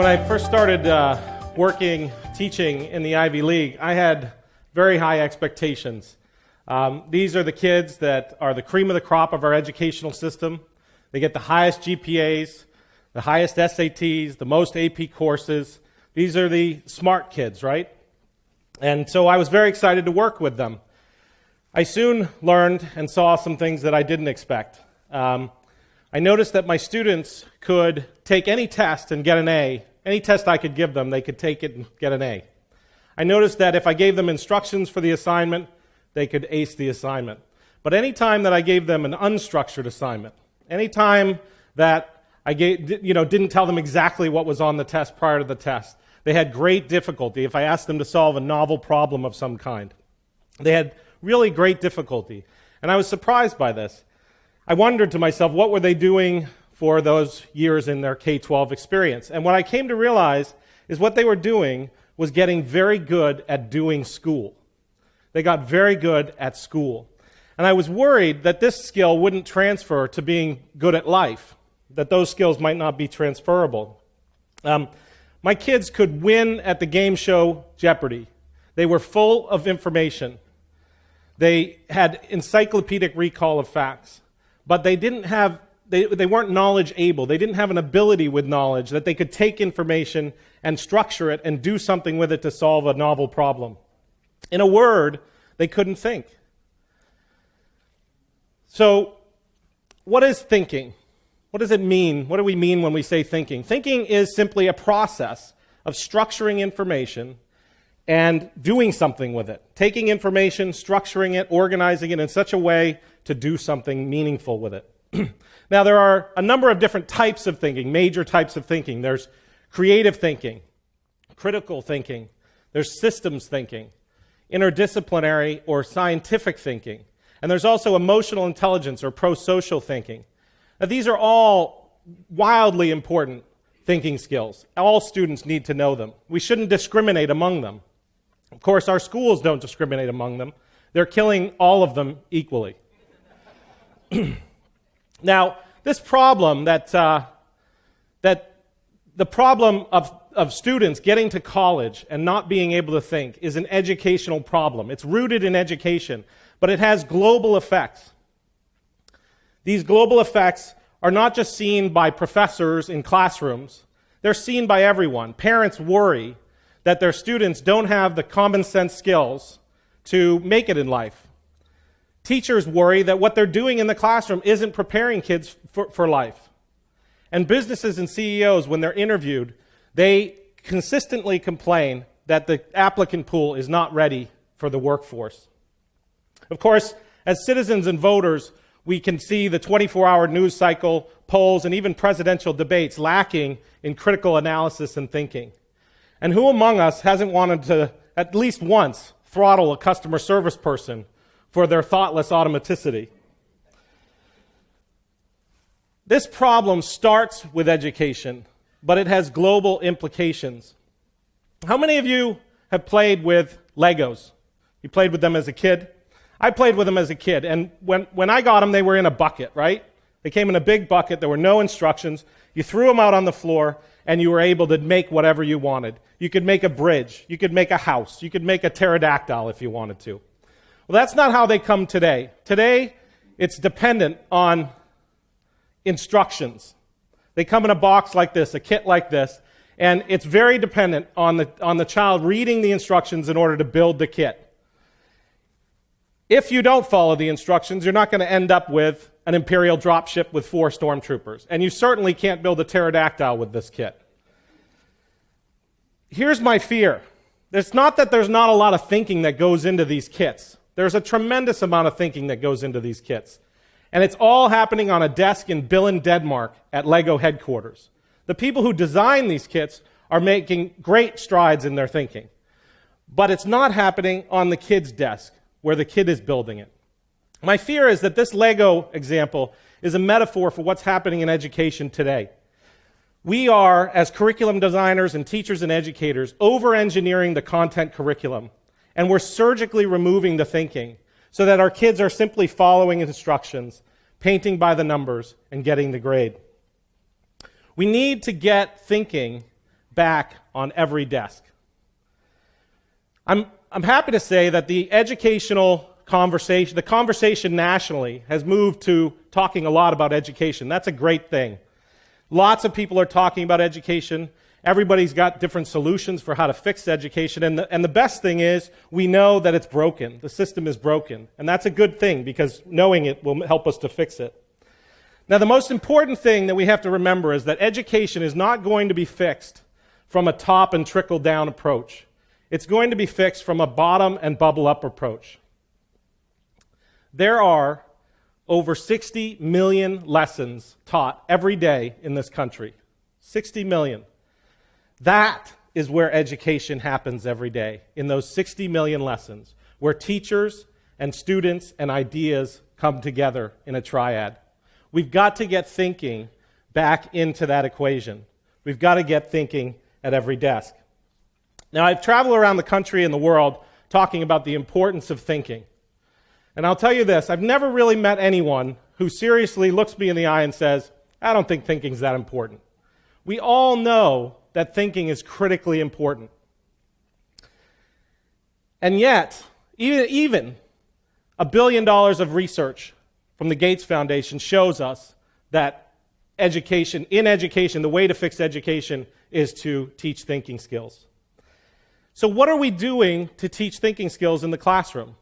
When I first started teaching in the Ivy League, I had very high expectations. These are the kids that are the cream of the crop of our educational system. They get the highest GPAs, the highest SATs, the most AP courses. These are the smart kids, right? And so I was very excited to work with them. I soon learned and saw some things that I didn't expect. I noticed that my students could take any test and get an A. Any test I could give them, they could take it and get an A. I noticed that if I gave them instructions for the assignment, they could ace the assignment. But any time that I gave them an unstructured assignment, any time that I didn't tell them exactly what was on the test prior to the test, they had great difficulty if I asked them to solve a novel problem of some kind. They had really great difficulty. And I was surprised by this. I wondered to myself, what were they doing for those years in their K-12 experience? And what I came to realize is what they were doing was getting very good at doing school. They got very good at school. And I was worried that this skill wouldn't transfer to being good at life, that those skills might not be transferable. My kids could win at the game show Jeopardy! They were full of information. They had encyclopedic recall of facts. But they weren't knowledge able. They didn't have an ability with knowledge that they could take information and structure it and do something with it to solve a novel problem. In a word, they couldn't think. So, what is thinking? What does it mean? What do we mean when we say thinking? Thinking is simply a process of structuring information and doing something with it. Taking information, structuring it, organizing it in such a way to do something meaningful with it. Now, there are a number of different types of thinking, major types of thinking. There's creative thinking, critical thinking, there's systems thinking, interdisciplinary or scientific thinking, and there's also emotional intelligence or pro-social thinking. Now, these are all wildly important thinking skills. All students need to know them. We shouldn't discriminate among them. Of course, our schools don't discriminate among them. They're killing all of them equally. Now, this problem that the problem of students getting to college and not being able to think is an educational problem. It's rooted in education, but it has global effects. These global effects are not just seen by professors in classrooms. They're seen by everyone. Parents worry that their students don't have the common sense skills to make it in life. Teachers worry that what they're doing in the classroom isn't preparing kids for life. And businesses and CEOs, when they're interviewed, they consistently complain that the applicant pool is not ready for the workforce. Of course, as citizens and voters, we can see the 24-hour news cycle, polls, and even presidential debates lacking in critical analysis and thinking. And who among us hasn't wanted to, at least once, throttle a customer service person for their thoughtless automaticity? This problem starts with education, but it has global implications. How many of you have played with Legos? You played with them as a kid? I played with them as a kid, and when I got them, they were in a bucket, right? They came in a big bucket. There were no instructions. You threw them out on the floor, and you were able to make whatever you wanted. You could make a bridge. You could make a house. You could make a pterodactyl if you wanted to. Well, that's not how they come today. Today, it's dependent on instructions. They come in a box like this, a kit like this, and it's very dependent on the child reading the instructions in order to build the kit. If you don't follow the instructions, you're not going to end up with an Imperial dropship with 4 stormtroopers, and you certainly can't build a pterodactyl with this kit. Here's my fear. It's not that there's not a lot of thinking that goes into these kits. There's a tremendous amount of thinking that goes into these kits. And it's all happening on a desk in Billund, Denmark at LEGO headquarters. The people who design these kits are making great strides in their thinking. But it's not happening on the kid's desk where the kid is building it. My fear is that this LEGO example is a metaphor for what's happening in education today. We are, as curriculum designers and teachers and educators, over-engineering the content curriculum. And we're surgically removing the thinking so that our kids are simply following instructions, painting by the numbers, and getting the grade. We need to get thinking back on every desk. I'm happy to say that the educational conversation, the conversation nationally, has moved to talking a lot about education. That's a great thing. Lots of people are talking about education. Everybody's got different solutions for how to fix education. And the best thing is we know that it's broken. The system is broken. And that's a good thing because knowing it will help us to fix it. Now, the most important thing that we have to remember is that education is not going to be fixed from a top and trickle down approach. It's going to be fixed from a bottom and bubble up approach. There are over 60 million lessons taught every day in this country. 60 million. That is where education happens every day, in those 60 million lessons, where teachers and students and ideas come together in a triad. We've got to get thinking back into that equation. We've got to get thinking at every desk. Now, I've traveled around the country and the world talking about the importance of thinking. And I'll tell you this, I've never really met anyone who seriously looks me in the eye and says, I don't think thinking's that important. We all know that thinking is critically important. And yet, even $1 billion of research from the Gates Foundation shows us that in education, the way to fix education is to teach thinking skills. So what are we doing to teach thinking skills in the classroom?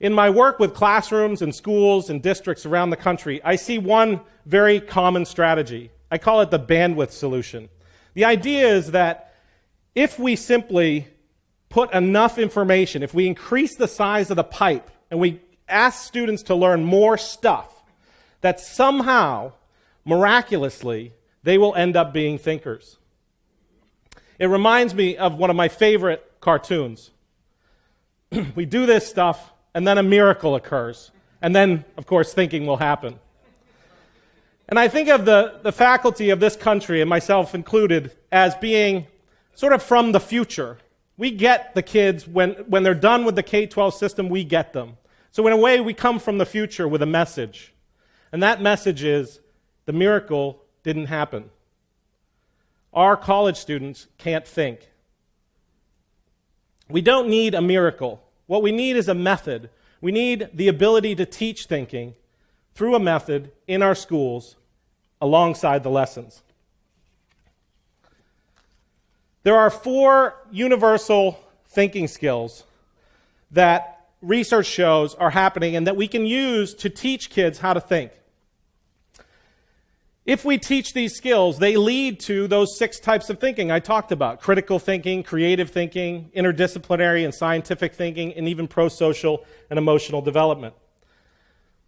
In my work with classrooms and schools and districts around the country, I see one very common strategy. I call it the bandwidth solution. The idea is that if we simply put enough information, if we increase the size of the pipe and we ask students to learn more stuff, that somehow, miraculously, they will end up being thinkers. It reminds me of one of my favorite cartoons. We do this stuff, and then a miracle occurs. And then, of course, thinking will happen. And I think of the faculty of this country, and myself included, as being sort of from the future. We get the kids, when they're done with the K-12 system, we get them. So in a way, we come from the future with a message. And that message is, the miracle didn't happen. Our college students can't think. We don't need a miracle. What we need is a method. We need the ability to teach thinking through a method in our schools alongside the lessons. There are 4 universal thinking skills that research shows are happening and that we can use to teach kids how to think. If we teach these skills, they lead to those 6 types of thinking I talked about: critical thinking, creative thinking, interdisciplinary and scientific thinking, and even pro-social and emotional development.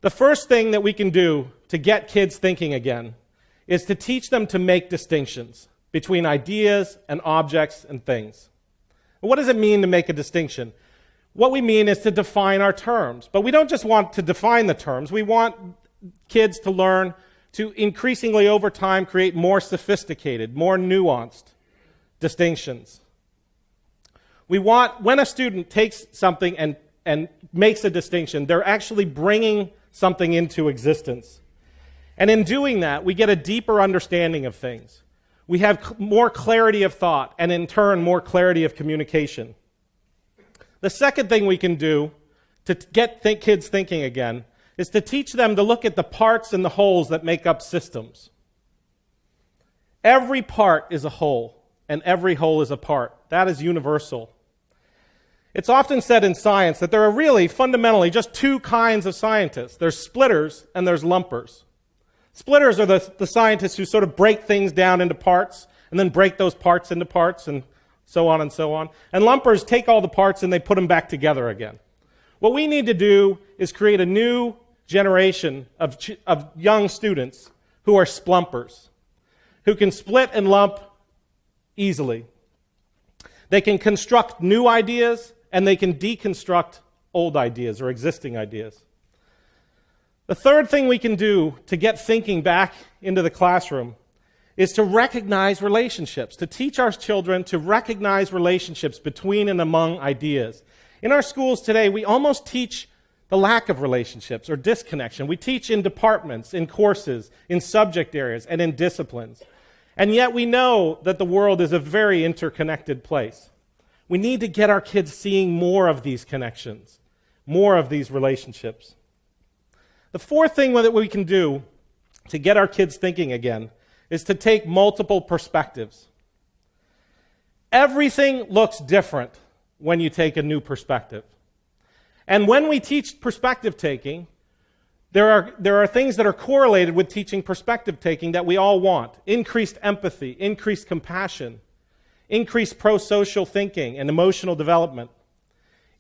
The first thing that we can do to get kids thinking again is to teach them to make distinctions between ideas and objects and things. What does it mean to make a distinction? What we mean is to define our terms. But we don't just want to define the terms. We want kids to learn to increasingly over time create more sophisticated, more nuanced distinctions. We want, when a student takes something and makes a distinction, they're actually bringing something into existence. And in doing that, we get a deeper understanding of things. We have more clarity of thought, and in turn, more clarity of communication. The second thing we can do to get kids thinking again is to teach them to look at the parts and the wholes that make up systems. Every part is a whole, and every whole is a part. That is universal. It's often said in science that there are really fundamentally just 2 kinds of scientists. There's splitters and there's lumpers. Splitters are the scientists who sort of break things down into parts and then break those parts into parts and so on and so on. And lumpers take all the parts and they put them back together again. What we need to do is create a new generation of young students who are splumpers, who can split and lump easily. They can construct new ideas and they can deconstruct old ideas or existing ideas. The third thing we can do to get thinking back into the classroom is to recognize relationships, to teach our children to recognize relationships between and among ideas. In our schools today, we almost teach the lack of relationships or disconnection. We teach in departments, in courses, in subject areas, and in disciplines. And yet we know that the world is a very interconnected place. We need to get our kids seeing more of these connections, more of these relationships. The fourth thing that we can do to get our kids thinking again is to take multiple perspectives. Everything looks different when you take a new perspective. And when we teach perspective taking, there are things that are correlated with teaching perspective taking that we all want. Increased empathy, increased compassion, increased pro-social thinking and emotional development.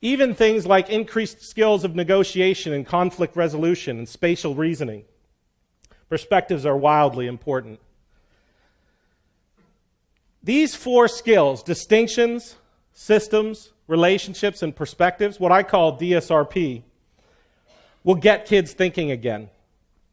Even things like increased skills of negotiation and conflict resolution and spatial reasoning. Perspectives are wildly important. These four skills, distinctions, systems, relationships, and perspectives, what I call DSRP, will get kids thinking again.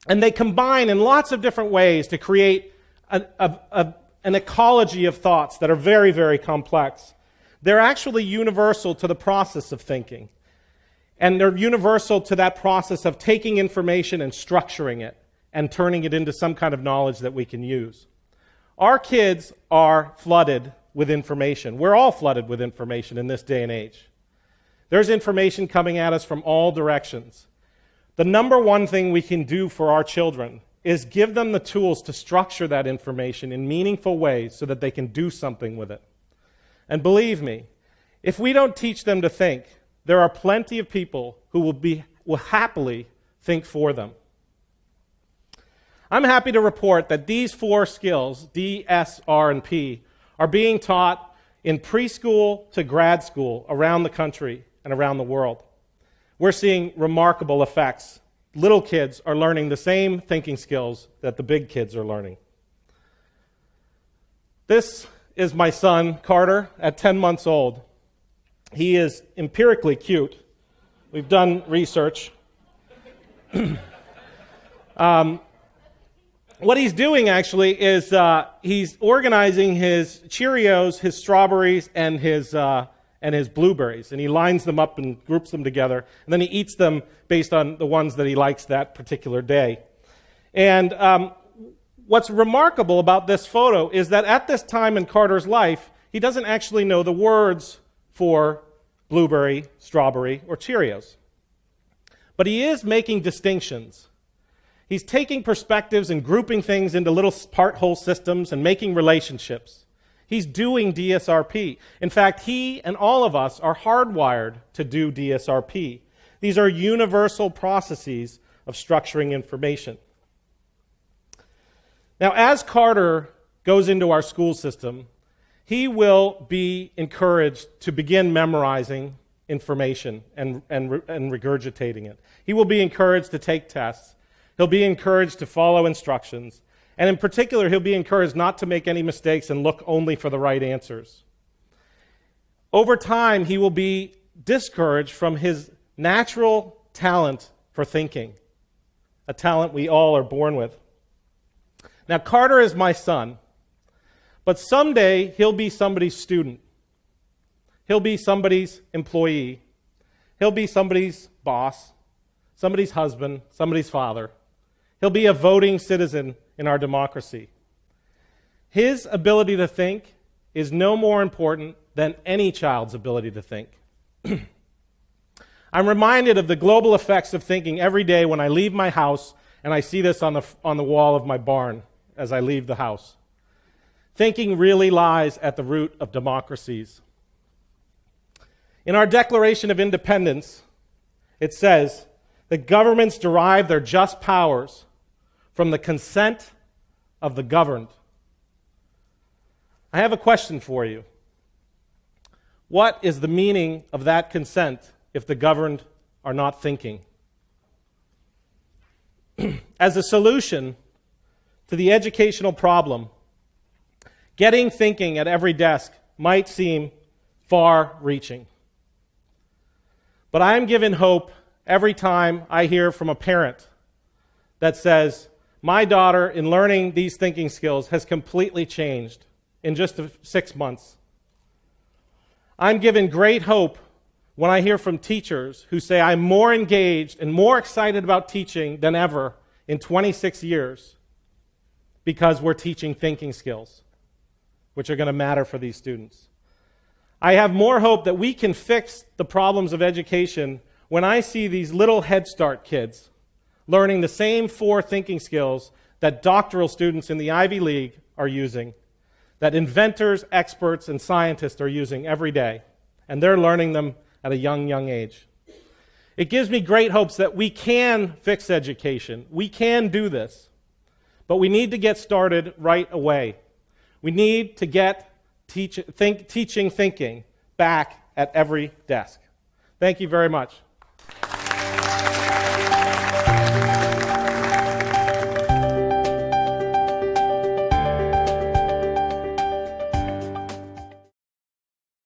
And they combine in lots of different ways to create an ecology of thoughts that are very, very complex. They're actually universal to the process of thinking. And they're universal to that process of taking information and structuring it and turning it into some kind of knowledge that we can use. Our kids are flooded with information. We're all flooded with information in this day and age. There's information coming at us from all directions. The number one thing we can do for our children is give them the tools to structure that information in meaningful ways so that they can do something with it. And believe me, if we don't teach them to think, there are plenty of people who will happily think for them. I'm happy to report that these four skills, D, S, R, and P, are being taught in preschool to grad school around the country and around the world. We're seeing remarkable effects. Little kids are learning the same thinking skills that the big kids are learning. This is my son, Carter, at 10 months old. He is empirically cute. We've done research. What he's doing actually is he's organizing his Cheerios, his strawberries, and his blueberries, and he lines them up and groups them together, and then he eats them based on the ones that he likes that particular day. And what's remarkable about this photo is that at this time in Carter's life, he doesn't actually know the words for blueberry, strawberry, or Cheerios. But he is making distinctions. He's taking perspectives and grouping things into little part-whole systems and making relationships. He's doing DSRP. In fact, he and all of us are hardwired to do DSRP. These are universal processes of structuring information. Now, as Carter goes into our school system, he will be encouraged to begin memorizing information and regurgitating it. He will be encouraged to take tests. He'll be encouraged to follow instructions. And in particular, he'll be encouraged not to make any mistakes and look only for the right answers. Over time, he will be discouraged from his natural talent for thinking, a talent we all are born with. Now, Carter is my son, but someday he'll be somebody's student. He'll be somebody's employee. He'll be somebody's boss, somebody's husband, somebody's father. He'll be a voting citizen in our democracy. His ability to think is no more important than any child's ability to think. I'm reminded of the global effects of thinking every day when I leave my house and I see this on the wall of my barn as I leave the house. Thinking really lies at the root of democracies. In our Declaration of Independence, it says that governments derive their just powers from the consent of the governed. I have a question for you. What is the meaning of that consent if the governed are not thinking? As a solution to the educational problem, getting thinking at every desk might seem far-reaching. But I am given hope every time I hear from a parent that says, my daughter, in learning these thinking skills, has completely changed in just 6 months. I'm given great hope when I hear from teachers who say, I'm more engaged and more excited about teaching than ever in 26 years. because we're teaching thinking skills, which are going to matter for these students. I have more hope that we can fix the problems of education when I see these little Head Start kids learning the same 4 thinking skills that doctoral students in the Ivy League are using, that inventors, experts, and scientists are using every day, and they're learning them at a young age. It gives me great hopes that we can fix education. We can do this, but we need to get started right away. We need to get teaching thinking back at every desk. Thank you very much.